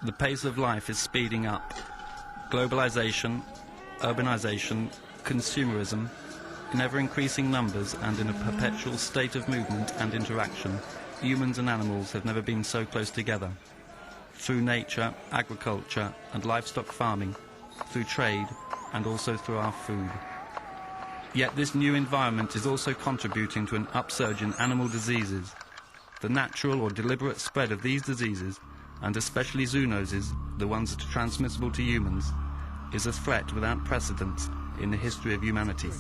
The pace of life is speeding up. Globalization, urbanization, consumerism, in ever-increasing numbers and in a perpetual state of movement and interaction, humans and animals have never been so close together. Through nature, agriculture and livestock farming, through trade and also through our food. Yet this new environment is also contributing to an upsurge in animal diseases. The natural or deliberate spread of these diseases, and especially zoonoses, the ones that are transmissible to humans, is a threat without precedent in the history of humanity.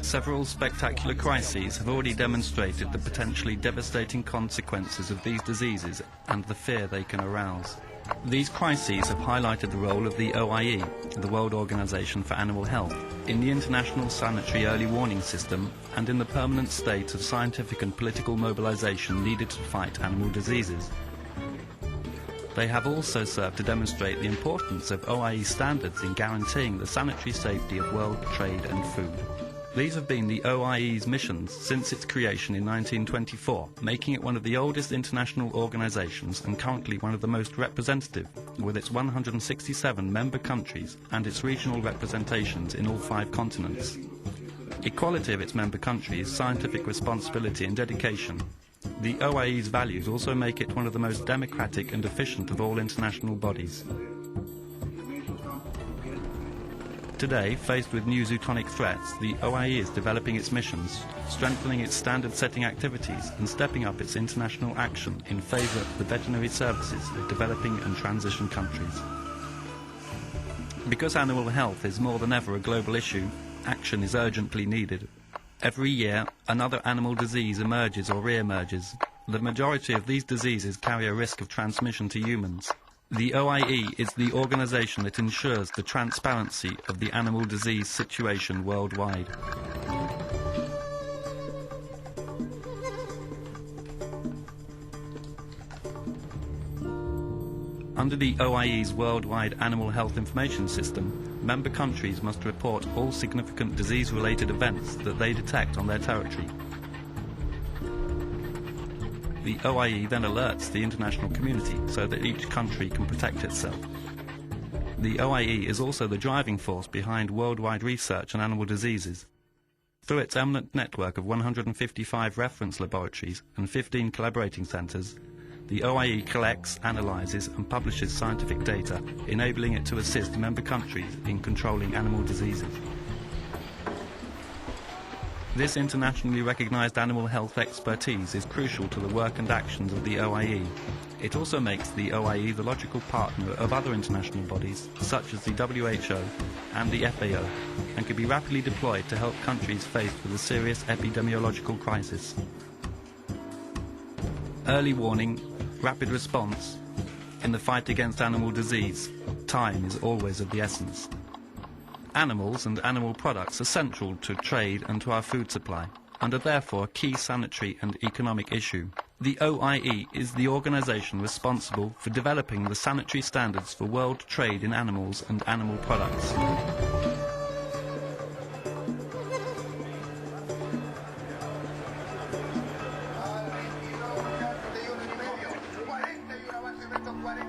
Several spectacular crises have already demonstrated the potentially devastating consequences of these diseases and the fear they can arouse. These crises have highlighted the role of the OIE, the World Organization for Animal Health, in the international sanitary early warning system and in the permanent state of scientific and political mobilization needed to fight animal diseases. They have also served to demonstrate the importance of OIE standards in guaranteeing the sanitary safety of world trade and food. These have been the OIE's missions since its creation in 1924, making it one of the oldest international organizations and currently one of the most representative, with its 167 member countries and its regional representations in all 5 continents. Equality of its member countries, scientific responsibility and dedication. The OIE's values also make it one of the most democratic and efficient of all international bodies. Today, faced with new zootonic threats, the OIE is developing its missions, strengthening its standard-setting activities and stepping up its international action in favour of the veterinary services of developing and transition countries. Because animal health is more than ever a global issue, action is urgently needed. Every year, another animal disease emerges or re-emerges. The majority of these diseases carry a risk of transmission to humans. The OIE is the organisation that ensures the transparency of the animal disease situation worldwide. Under the OIE's Worldwide Animal Health Information System, member countries must report all significant disease-related events that they detect on their territory. The OIE then alerts the international community so that each country can protect itself. The OIE is also the driving force behind worldwide research on animal diseases. Through its eminent network of 155 reference laboratories and 15 collaborating centres, the OIE collects, analyses and publishes scientific data, enabling it to assist member countries in controlling animal diseases. This internationally recognised animal health expertise is crucial to the work and actions of the OIE. It also makes the OIE the logical partner of other international bodies, such as the WHO and the FAO, and can be rapidly deployed to help countries faced with a serious epidemiological crisis. Early warning, rapid response. In the fight against animal disease, time is always of the essence. Animals and animal products are central to trade and to our food supply, and are therefore a key sanitary and economic issue. The OIE is the organisation responsible for developing the sanitary standards for world trade in animals and animal products.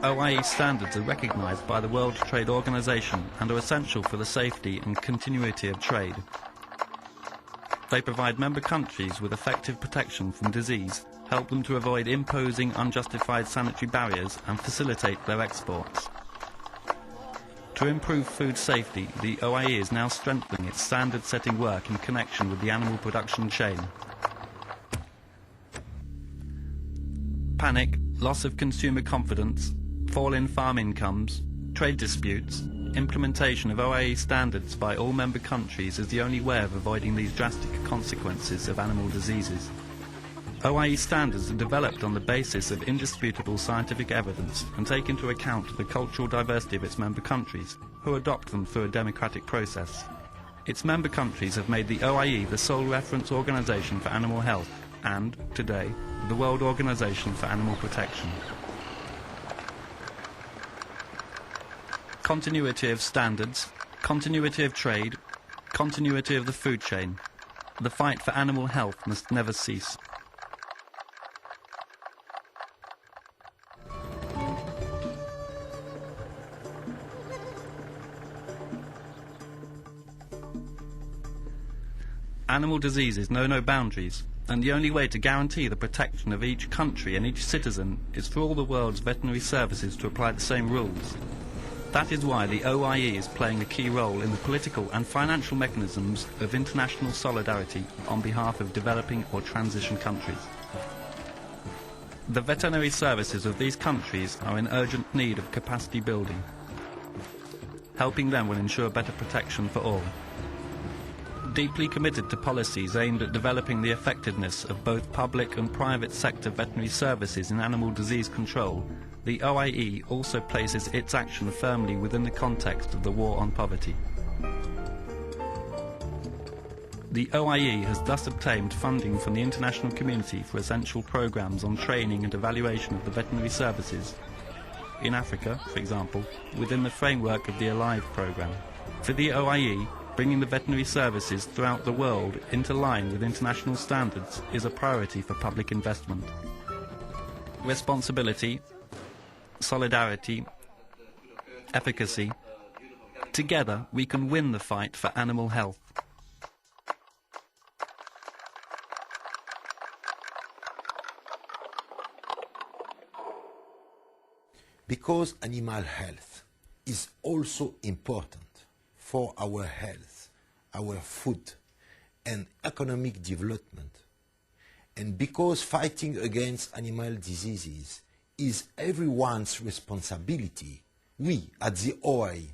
OIE standards are recognised by the World Trade Organization and are essential for the safety and continuity of trade. They provide member countries with effective protection from disease, help them to avoid imposing unjustified sanitary barriers and facilitate their exports. To improve food safety, the OIE is now strengthening its standard-setting work in connection with the animal production chain. Panic, loss of consumer confidence, fall in farm incomes, trade disputes, implementation of OIE standards by all member countries is the only way of avoiding these drastic consequences of animal diseases. OIE standards are developed on the basis of indisputable scientific evidence and take into account the cultural diversity of its member countries, who adopt them through a democratic process. Its member countries have made the OIE the sole reference organisation for animal health and, today, the World Organization for Animal Protection. Continuity of standards, continuity of trade, continuity of the food chain. The fight for animal health must never cease. Animal diseases know no boundaries, and the only way to guarantee the protection of each country and each citizen is for all the world's veterinary services to apply the same rules. That is why the OIE is playing a key role in the political and financial mechanisms of international solidarity on behalf of developing or transition countries. The veterinary services of these countries are in urgent need of capacity building. Helping them will ensure better protection for all. Deeply committed to policies aimed at developing the effectiveness of both public and private sector veterinary services in animal disease control, the OIE also places its action firmly within the context of the war on poverty. The OIE has thus obtained funding from the international community for essential programs on training and evaluation of the veterinary services in Africa, for example, within the framework of the ALIVE programme. For the OIE, bringing the veterinary services throughout the world into line with international standards is a priority for public investment. Responsibility, solidarity, efficacy. Together we can win the fight for animal health. Because animal health is also important for our health, our food and economic development, and because fighting against animal diseases is everyone's responsibility, we at the OIE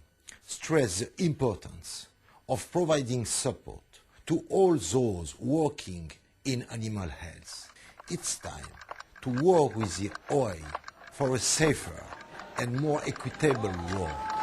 stress the importance of providing support to all those working in animal health. It's time to work with the OIE for a safer and more equitable world.